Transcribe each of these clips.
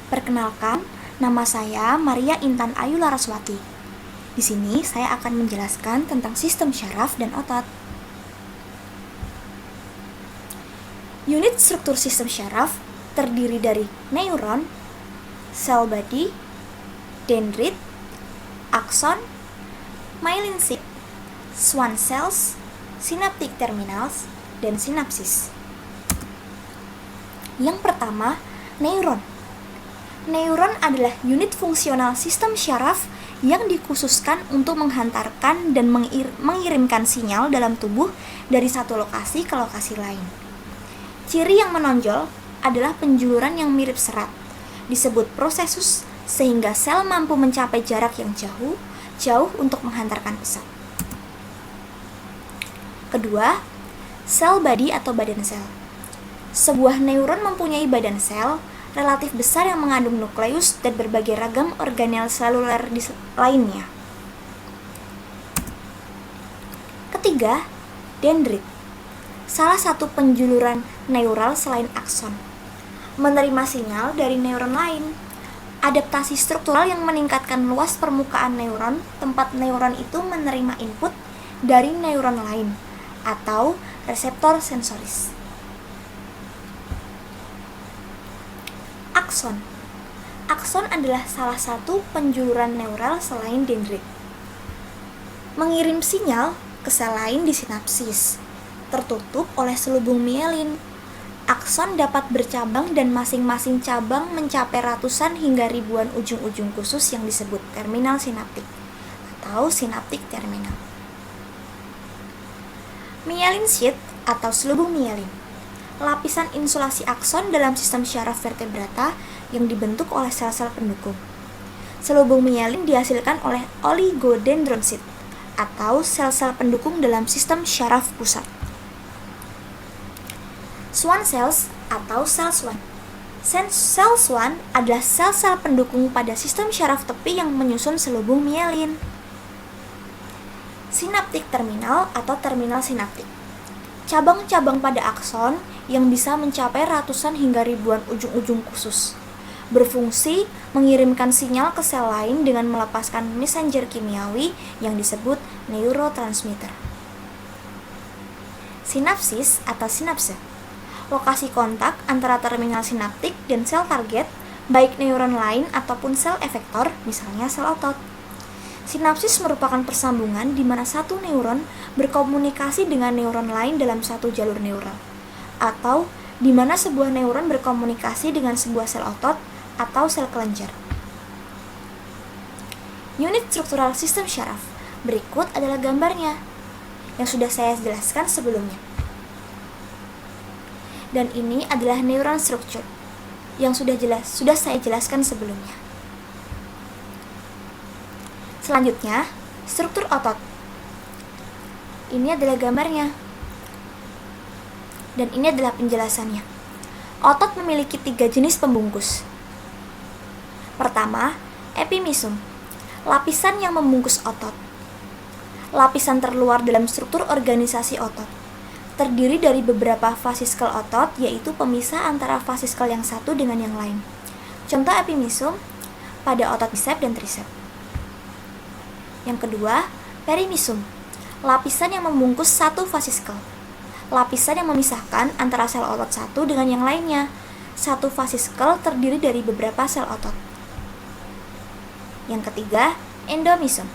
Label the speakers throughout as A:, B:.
A: Perkenalkan, nama saya Maria Intan Ayu Laraswati. Di sini saya akan menjelaskan tentang sistem syaraf dan otot. Unit struktur sistem syaraf terdiri dari neuron, sel body, dendrit, akson, myelin sheath, Schwann cells, synaptic terminals, dan sinapsis. Yang pertama, neuron. Neuron adalah unit fungsional sistem syaraf yang dikhususkan untuk menghantarkan dan mengirimkan sinyal dalam tubuh dari satu lokasi ke lokasi lain. Ciri yang menonjol adalah penjuluran yang mirip serat, disebut prosesus, sehingga sel mampu mencapai jarak yang jauh untuk menghantarkan pesan. Kedua, sel body atau badan sel. Sebuah neuron mempunyai badan sel relatif besar yang mengandung nukleus dan berbagai ragam organel seluler lainnya. Ketiga, dendrit. Salah satu penjuluran neural selain akson. Menerima sinyal dari neuron lain. Adaptasi struktural yang meningkatkan luas permukaan neuron, tempat neuron itu menerima input dari neuron lain, atau reseptor sensoris. Akson. Akson adalah salah satu penjuluran neural selain dendrit. Mengirim sinyal ke sel lain di sinapsis, tertutup oleh selubung mielin. Akson dapat bercabang dan masing-masing cabang mencapai ratusan hingga ribuan ujung-ujung khusus yang disebut terminal sinaptik atau synaptic terminal. Myelin sheath atau selubung mielin. Lapisan insulasi akson dalam sistem syaraf vertebrata yang dibentuk oleh sel-sel pendukung. Selubung myelin dihasilkan oleh oligodendron sheath atau sel-sel pendukung dalam sistem syaraf pusat. Schwann cells atau sel Schwann. Sel Schwann adalah sel-sel pendukung pada sistem syaraf tepi yang menyusun selubung myelin. Synaptic terminal atau terminal sinaptik. Cabang-cabang pada akson yang bisa mencapai ratusan hingga ribuan ujung-ujung khusus. Berfungsi mengirimkan sinyal ke sel lain dengan melepaskan messenger kimiawi yang disebut neurotransmitter. Sinapsis atau sinapse. Lokasi kontak antara terminal sinaptik dan sel target, baik neuron lain ataupun sel efektor, misalnya sel otot. Sinapsis merupakan persambungan di mana satu neuron berkomunikasi dengan neuron lain dalam satu jalur neural, atau di mana sebuah neuron berkomunikasi dengan sebuah sel otot atau sel kelenjar. Unit struktural sistem syaraf. Berikut adalah gambarnya yang sudah saya jelaskan sebelumnya. Dan ini adalah neuron structure yang sudah saya jelaskan sebelumnya. Selanjutnya, struktur otot. Ini adalah gambarnya. Dan ini adalah penjelasannya. Otot memiliki 3 jenis pembungkus. Pertama, epimisum, lapisan yang membungkus otot. Lapisan terluar dalam struktur organisasi otot. Terdiri dari beberapa fasiskel otot, yaitu pemisah antara fasiskel yang satu dengan yang lain. Contoh epimisum pada otot bicep dan tricep. Yang kedua, perimisum, lapisan yang membungkus satu fasiskel. Lapisan yang memisahkan antara sel otot satu dengan yang lainnya. Satu fasiskel terdiri dari beberapa sel otot. Yang ketiga, endomisum,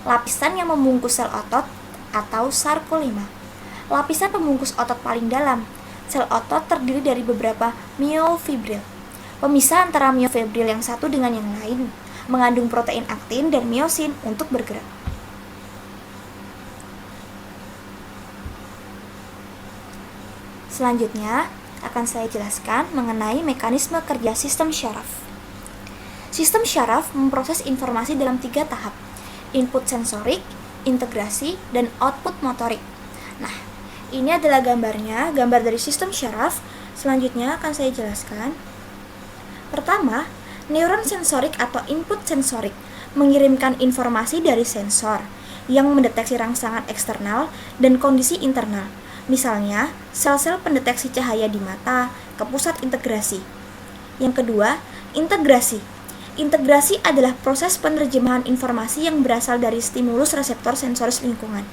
A: lapisan yang membungkus sel otot atau sarkolema. Lapisan pembungkus otot paling dalam. Sel otot terdiri dari beberapa myofibril. Pemisah antara myofibril yang satu dengan yang lain, mengandung protein aktin dan miosin untuk bergerak. Selanjutnya, akan saya jelaskan mengenai mekanisme kerja sistem syaraf. Sistem syaraf memproses informasi dalam 3 tahap: input sensorik, integrasi, dan output motorik. Nah, ini adalah gambarnya, gambar dari sistem syaraf. Selanjutnya akan saya jelaskan. Pertama, neuron sensorik atau input sensorik mengirimkan informasi dari sensor yang mendeteksi rangsangan eksternal dan kondisi internal. Misalnya, sel-sel pendeteksi cahaya di mata ke pusat integrasi. Yang kedua, Integrasi. Integrasi adalah proses penerjemahan informasi yang berasal dari stimulus reseptor sensoris lingkungan,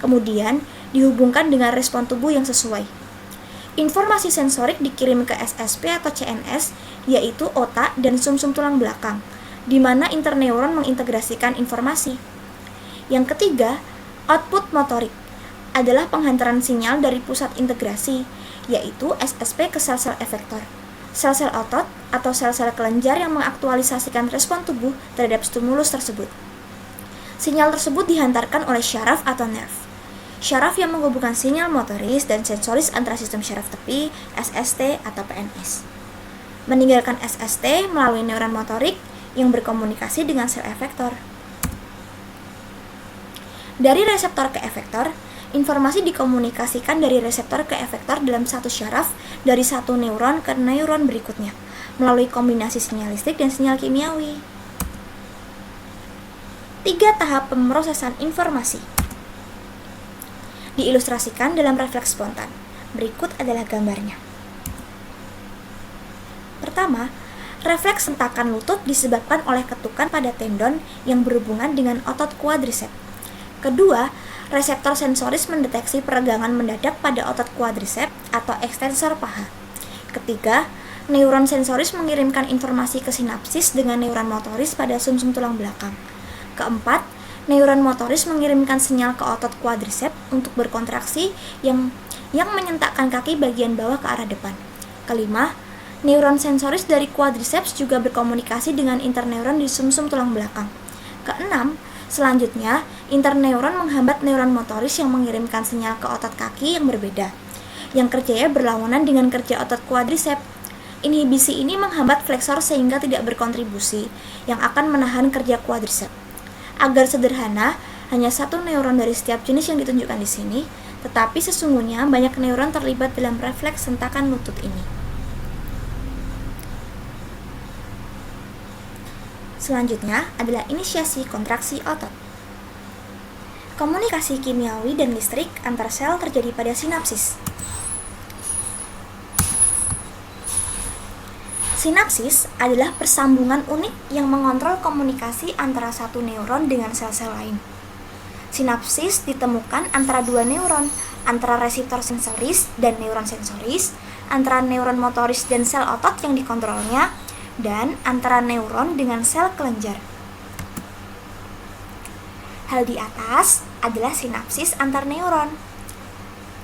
A: kemudian dihubungkan dengan respon tubuh yang sesuai. Informasi sensorik dikirim ke SSP atau CNS, yaitu otak dan sumsum tulang belakang, di mana interneuron mengintegrasikan informasi. Yang ketiga, output motorik adalah penghantaran sinyal dari pusat integrasi, yaitu SSP ke sel-sel efektor, sel-sel otot atau sel-sel kelenjar yang mengaktualisasikan respon tubuh terhadap stimulus tersebut. Sinyal tersebut dihantarkan oleh syaraf atau nerve. Syaraf yang menghubungkan sinyal motoris dan sensoris antara sistem syaraf tepi, SST atau PNS. Meninggalkan SST melalui neuron motorik yang berkomunikasi dengan sel efektor. Dari reseptor ke efektor, informasi dikomunikasikan dari reseptor ke efektor dalam satu syaraf dari satu neuron ke neuron berikutnya, melalui kombinasi sinyal listrik dan sinyal kimiawi. 3 tahap pemrosesan informasi diilustrasikan dalam refleks spontan. Berikut adalah gambarnya. Pertama, refleks hentakan lutut disebabkan oleh ketukan pada tendon yang berhubungan dengan otot quadriceps. Kedua, reseptor sensoris mendeteksi peregangan mendadak pada otot quadriceps atau ekstensor paha. Ketiga, neuron sensoris mengirimkan informasi ke sinapsis dengan neuron motoris pada sumsum tulang belakang. Keempat, neuron motoris mengirimkan sinyal ke otot quadriceps untuk berkontraksi yang menyentakkan kaki bagian bawah ke arah depan. Kelima, neuron sensoris dari quadriceps juga berkomunikasi dengan interneuron di sumsum tulang belakang. Keenam, selanjutnya, interneuron menghambat neuron motoris yang mengirimkan sinyal ke otot kaki yang berbeda, yang kerjanya berlawanan dengan kerja otot quadriceps. Inhibisi ini menghambat flexor sehingga tidak berkontribusi, yang akan menahan kerja quadriceps. Agar sederhana, hanya satu neuron dari setiap jenis yang ditunjukkan di sini, tetapi sesungguhnya banyak neuron terlibat dalam refleks hentakan lutut ini. Selanjutnya adalah inisiasi kontraksi otot. Komunikasi kimiawi dan listrik antar sel terjadi pada sinapsis. Sinapsis adalah persambungan unik yang mengontrol komunikasi antara satu neuron dengan sel-sel lain. Sinapsis ditemukan antara dua neuron, antara reseptor sensoris dan neuron sensoris, antara neuron motoris dan sel otot yang dikontrolnya, dan antara neuron dengan sel kelenjar. Hal di atas adalah sinapsis antar neuron.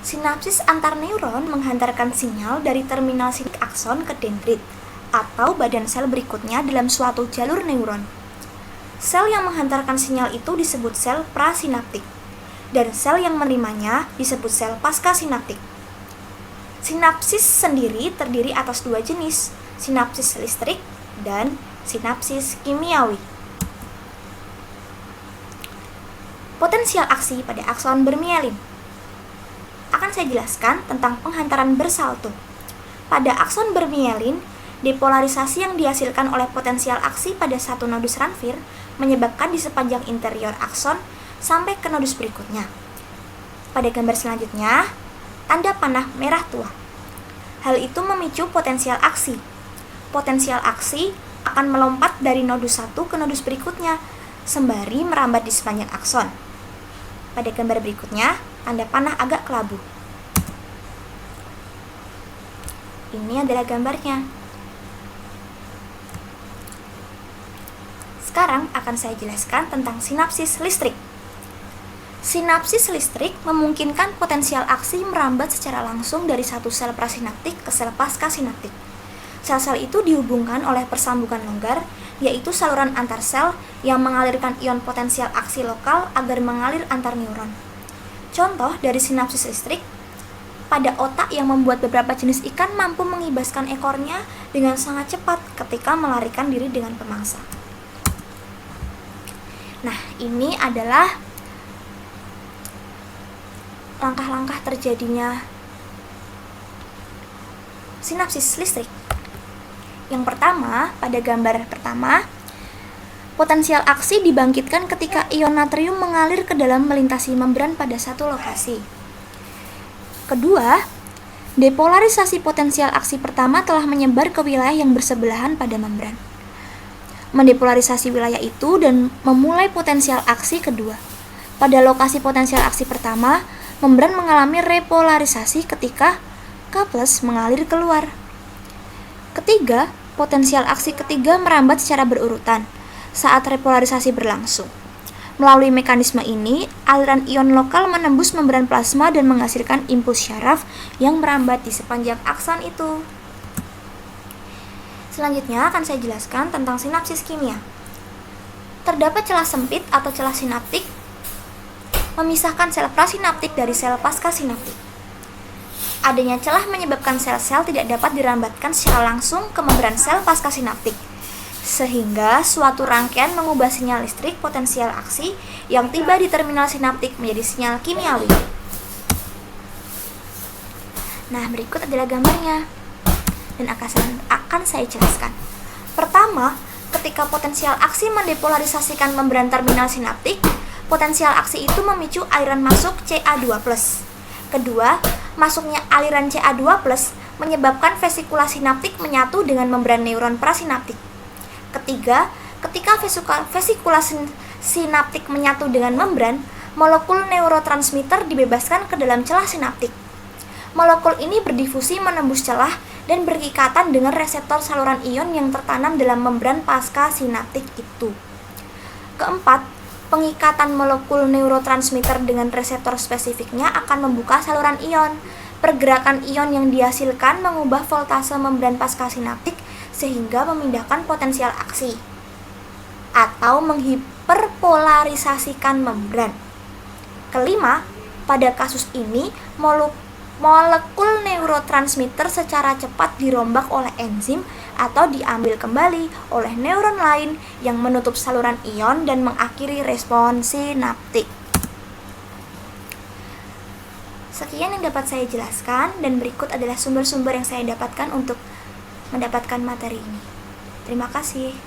A: Sinapsis antar neuron menghantarkan sinyal dari terminal sinik akson ke dendrit, atau badan sel berikutnya dalam suatu jalur neuron. Sel yang menghantarkan sinyal itu disebut sel prasinaptik, dan sel yang menerimanya disebut sel paskasinaptik. Sinapsis sendiri terdiri atas dua jenis, sinapsis listrik dan sinapsis kimiawi. Potensial aksi pada akson bermielin. Akan saya jelaskan tentang penghantaran bersalto. Pada akson bermielin, depolarisasi yang dihasilkan oleh potensial aksi pada satu nodus ranvir menyebabkan di sepanjang interior akson sampai ke nodus berikutnya. Pada gambar selanjutnya, tanda panah merah tua. Hal itu memicu potensial aksi. Potensial aksi akan melompat dari nodus 1 ke nodus berikutnya, sembari merambat di sepanjang akson. Pada gambar berikutnya, tanda panah agak kelabu. Ini adalah gambarnya. Sekarang akan saya jelaskan tentang sinapsis listrik. Sinapsis listrik memungkinkan potensial aksi merambat secara langsung dari satu sel prasinaptik ke sel paskasinaptik. Sel-sel itu dihubungkan oleh persambungan longgar, yaitu saluran antar sel yang mengalirkan ion potensial aksi lokal agar mengalir antar neuron. Contoh dari sinapsis listrik, pada otak yang membuat beberapa jenis ikan mampu mengibaskan ekornya dengan sangat cepat ketika melarikan diri dengan pemangsa. Nah, ini adalah langkah-langkah terjadinya sinapsis listrik. Yang pertama, pada gambar pertama, potensial aksi dibangkitkan ketika ion natrium mengalir ke dalam melintasi membran pada satu lokasi. Kedua, Depolarisasi potensial aksi pertama telah menyebar ke wilayah yang bersebelahan pada membran. Mendepolarisasi wilayah itu dan memulai potensial aksi kedua. Pada lokasi potensial aksi pertama, membran mengalami repolarisasi ketika K+ mengalir keluar. Ketiga, potensial aksi ketiga merambat secara berurutan saat repolarisasi berlangsung. Melalui mekanisme ini, aliran ion lokal menembus membran plasma dan menghasilkan impuls syaraf yang merambat di sepanjang akson itu. Selanjutnya akan saya jelaskan tentang sinapsis kimia. Terdapat celah sempit atau celah sinaptik memisahkan sel prasinaptik dari sel paskasinaptik. Adanya celah menyebabkan sel-sel tidak dapat dirambatkan secara langsung ke membran sel paskasinaptik, sehingga suatu rangkaian mengubah sinyal listrik potensial aksi yang tiba di terminal sinaptik menjadi sinyal kimiawi. Nah, berikut adalah gambarnya dan akan saya jelaskan. Pertama, ketika potensial aksi mendepolarisasikan membran terminal sinaptik, potensial aksi itu memicu aliran masuk Ca2+. Kedua, masuknya aliran Ca2+ menyebabkan vesikula sinaptik menyatu dengan membran neuron prasinaptik. Ketiga, ketika vesikula sinaptik menyatu dengan membran, molekul neurotransmitter dibebaskan ke dalam celah sinaptik. Molekul ini berdifusi menembus celah dan berikatan dengan reseptor saluran ion yang tertanam dalam membran paskasinaptik itu. Keempat, pengikatan molekul neurotransmitter dengan reseptor spesifiknya akan membuka saluran ion. Pergerakan ion yang dihasilkan mengubah voltase membran paskasinaptik sehingga memindahkan potensial aksi atau menghiperpolarisasikan membran. Kelima, pada kasus ini molekul neurotransmitter secara cepat dirombak oleh enzim atau diambil kembali oleh neuron lain yang menutup saluran ion dan mengakhiri respon sinaptik. Sekian yang dapat saya jelaskan, dan berikut adalah sumber-sumber yang saya dapatkan untuk mendapatkan materi ini. Terima kasih.